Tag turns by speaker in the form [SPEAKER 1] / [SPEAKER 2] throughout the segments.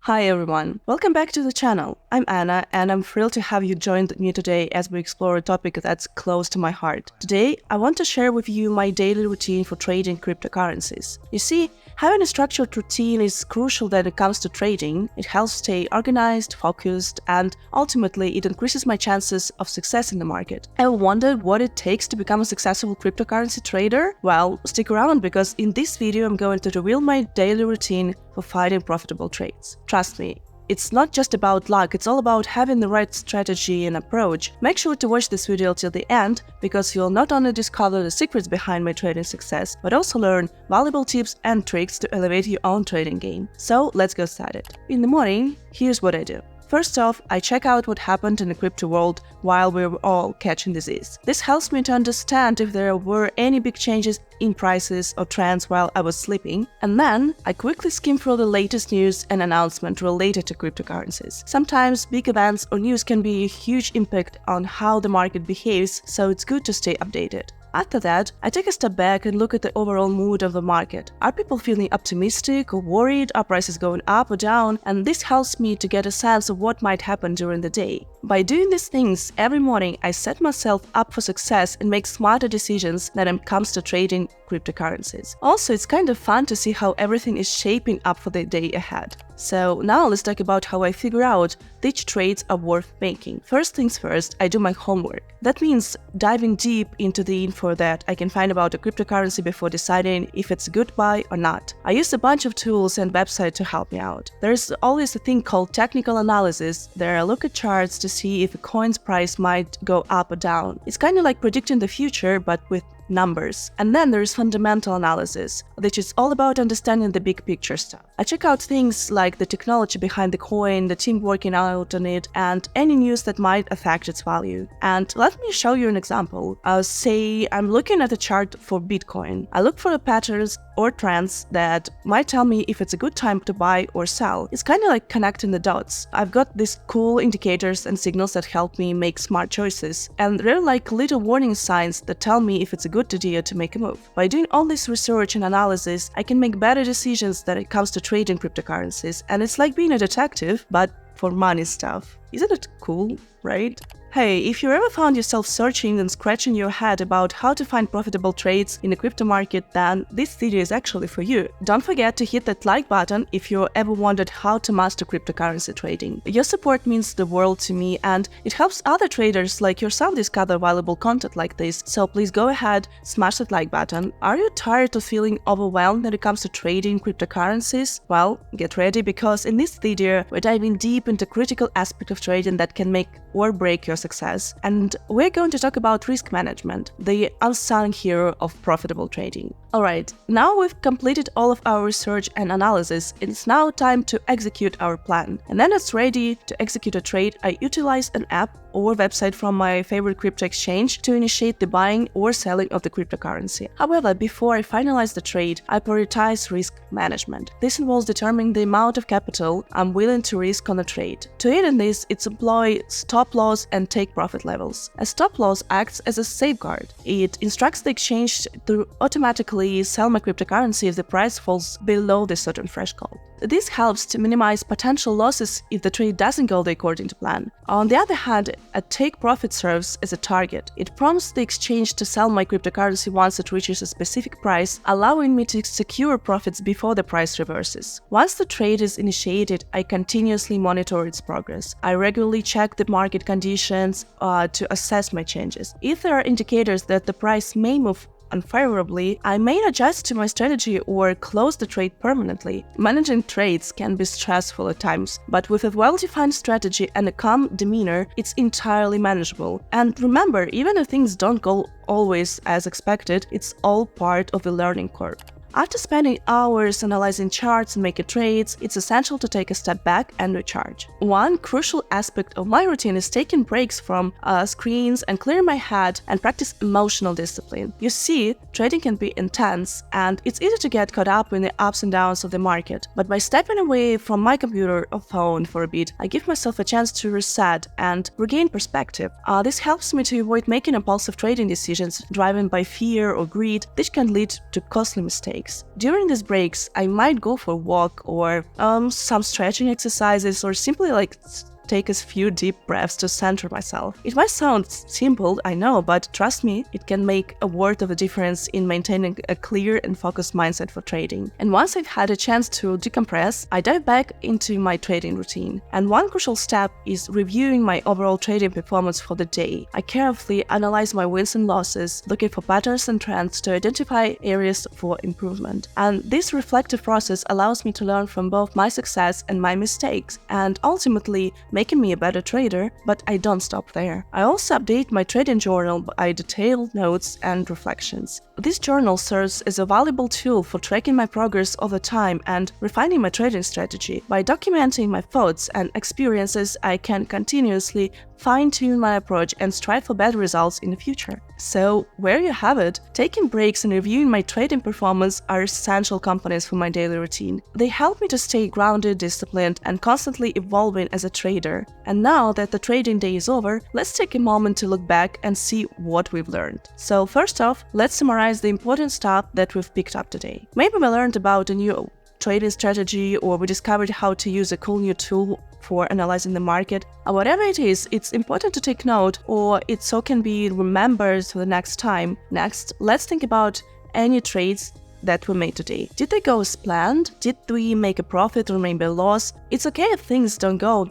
[SPEAKER 1] Hi everyone, welcome back to the channel. I'm Anna and I'm thrilled to have you join me today as we explore a topic that's close to my heart. Today, I want to share with you my daily routine for trading cryptocurrencies. You see, having a structured routine is crucial when it comes to trading. It helps stay organized, focused, and ultimately it increases my chances of success in the market. Ever wondered what it takes to become a successful cryptocurrency trader? Well, stick around because in this video I'm going to reveal my daily routine for finding profitable trades. Trust me, it's not just about luck, it's all about having the right strategy and approach. Make sure to watch this video till the end because you'll not only discover the secrets behind my trading success, but also learn valuable tips and tricks to elevate your own trading game. So let's get started. In the morning, here's what I do. First off, I check out what happened in the crypto world while we were all catching disease. This helps me to understand if there were any big changes in prices or trends while I was sleeping, and then I quickly skim through the latest news and announcements related to cryptocurrencies. Sometimes big events or news can be a huge impact on how the market behaves, so it's good to stay updated. After that, I take a step back and look at the overall mood of the market. Are people feeling optimistic or worried? Are prices going up or down? And this helps me to get a sense of what might happen during the day. By doing these things every morning, I set myself up for success and make smarter decisions when it comes to trading cryptocurrencies. Also, it's kind of fun to see how everything is shaping up for the day ahead. So now let's talk about how I figure out which trades are worth making. First things first, I do my homework. That means diving deep into the info that I can find about a cryptocurrency before deciding if it's a good buy or not. I use a bunch of tools and websites to help me out. There's always a thing called technical analysis. There I look at charts to see if a coin's price might go up or down. It's kind of like predicting the future, but with numbers. And then there is fundamental analysis, which is all about understanding the big picture stuff. I check out things like the technology behind the coin, the team working out on it, and any news that might affect its value. And let me show you an example. Say I'm looking at a chart for Bitcoin. I look for the patterns or trends that might tell me if it's a good time to buy or sell. It's kind of like connecting the dots. I've got these cool indicators and signals that help me make smart choices. And they're like little warning signs that tell me if it's a good idea to make a move. By doing all this research and analysis, I can make better decisions when it comes to trading cryptocurrencies. And it's like being a detective, but for money stuff. Isn't it cool, right? Hey, if you ever found yourself searching and scratching your head about how to find profitable trades in the crypto market, then this video is actually for you. Don't forget to hit that like button if you ever wondered how to master cryptocurrency trading. Your support means the world to me and it helps other traders like yourself discover valuable content like this, so please go ahead, smash that like button. Are you tired of feeling overwhelmed when it comes to trading cryptocurrencies? Well, get ready because in this video we're diving deep into critical aspects of trading that can make or break your success. And we're going to talk about risk management, the unsung hero of profitable trading. Alright, now we've completed all of our research and analysis, it's now time to execute our plan. And then it's ready to execute a trade, I utilize an app or website from my favorite crypto exchange to initiate the buying or selling of the cryptocurrency. However, before I finalize the trade, I prioritize risk management. This involves determining the amount of capital I'm willing to risk on a trade. To aid in this, it's employ stop loss and take profit levels. A stop loss acts as a safeguard. It instructs the exchange to automatically sell my cryptocurrency if the price falls below this certain threshold. This helps to minimize potential losses if the trade doesn't go according to plan. On the other hand, a take profit serves as a target. It prompts the exchange to sell my cryptocurrency once it reaches a specific price, allowing me to secure profits before the price reverses. Once the trade is initiated, I continuously monitor its progress. I regularly check the market conditions to assess my changes. If there are indicators that the price may move unfavorably, I may adjust to my strategy or close the trade permanently. Managing trades can be stressful at times, but with a well-defined strategy and a calm demeanor, it's entirely manageable. And remember, even if things don't go always as expected, it's all part of the learning curve. After spending hours analyzing charts and making trades, it's essential to take a step back and recharge. One crucial aspect of my routine is taking breaks from screens and clearing my head and practice emotional discipline. You see, trading can be intense and it's easy to get caught up in the ups and downs of the market. But by stepping away from my computer or phone for a bit, I give myself a chance to reset and regain perspective. This helps me to avoid making impulsive trading decisions driven by fear or greed, which can lead to costly mistakes. breaks. During these breaks, I might go for a walk or some stretching exercises or simply take a few deep breaths to center myself. It might sound simple, I know, but trust me, it can make a world of a difference in maintaining a clear and focused mindset for trading. And once I've had a chance to decompress, I dive back into my trading routine. And one crucial step is reviewing my overall trading performance for the day. I carefully analyze my wins and losses, looking for patterns and trends to identify areas for improvement. And this reflective process allows me to learn from both my success and my mistakes, and ultimately making me a better trader. But I don't stop there. I also update my trading journal by detailed notes and reflections. This journal serves as a valuable tool for tracking my progress over time and refining my trading strategy. By documenting my thoughts and experiences, I can continuously fine-tune my approach and strive for better results in the future. So, there you have it. Taking breaks and reviewing my trading performance are essential components for my daily routine. They help me to stay grounded, disciplined, and constantly evolving as a trader. And now that the trading day is over, let's take a moment to look back and see what we've learned. So first off, let's summarize the important stuff that we've picked up today. Maybe we learned about a new trading strategy, or we discovered how to use a cool new tool for analyzing the market. Whatever it is, it's important to take note, or it so can be remembered for the next time. Next, let's think about any trades that we made today. Did they go as planned? Did we make a profit or maybe a loss? It's okay if things don't go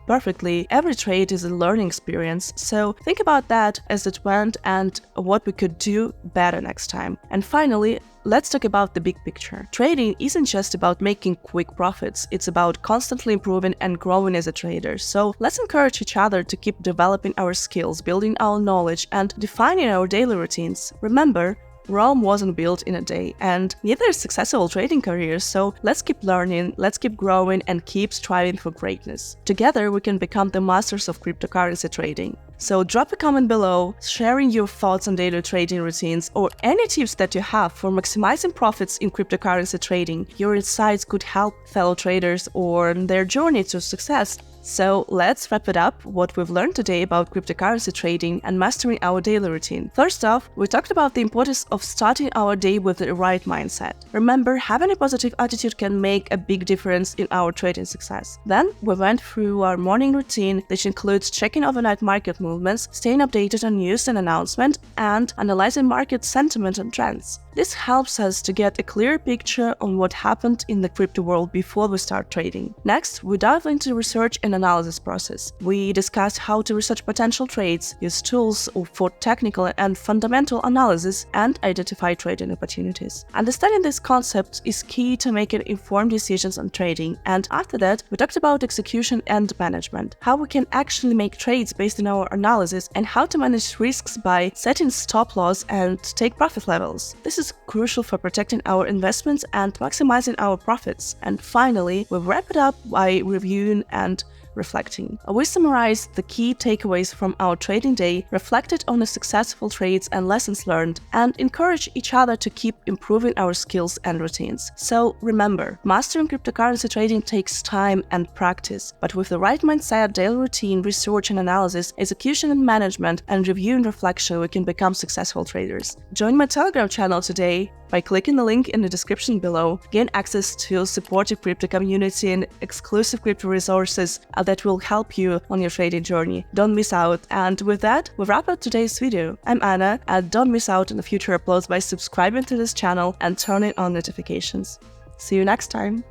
[SPEAKER 1] perfectly. Every trade is a learning experience, so think about that as it went and what we could do better next time. And finally, let's talk about the big picture. Trading isn't just about making quick profits, it's about constantly improving and growing as a trader. So let's encourage each other to keep developing our skills, building our knowledge, and defining our daily routines. Remember, Rome wasn't built in a day, and neither is successful trading careers, so let's keep learning, let's keep growing, and keep striving for greatness. Together, we can become the masters of cryptocurrency trading. So drop a comment below, sharing your thoughts on daily trading routines or any tips that you have for maximizing profits in cryptocurrency trading. Your insights could help fellow traders on their journey to success. So let's wrap it up what we've learned today about cryptocurrency trading and mastering our daily routine. First off, we talked about the importance of starting our day with the right mindset. Remember, having a positive attitude can make a big difference in our trading success. Then we went through our morning routine, which includes checking overnight market movements, staying updated on news and announcements, and analyzing market sentiment and trends. This helps us to get a clear picture on what happened in the crypto world before we start trading. Next, we dive into the research and analysis process. We discussed how to research potential trades, use tools for technical and fundamental analysis, and identify trading opportunities. Understanding this concept is key to making informed decisions on trading. And after that, we talked about execution and management, how we can actually make trades based on our analysis, and how to manage risks by setting stop loss and take profit levels. This is crucial for protecting our investments and maximizing our profits. And finally, we wrap it up by reviewing and reflecting. We summarized the key takeaways from our trading day, reflected on the successful trades and lessons learned, and encouraged each other to keep improving our skills and routines. So remember, mastering cryptocurrency trading takes time and practice, but with the right mindset, daily routine, research and analysis, execution and management, and review and reflection, we can become successful traders. Join my Telegram channel today by clicking the link in the description below. Gain access to supportive crypto community and exclusive crypto resources that will help you on your trading journey. Don't miss out. And with that, we wrap up today's video. I'm Anna, and don't miss out on the future uploads by subscribing to this channel and turning on notifications. See you next time.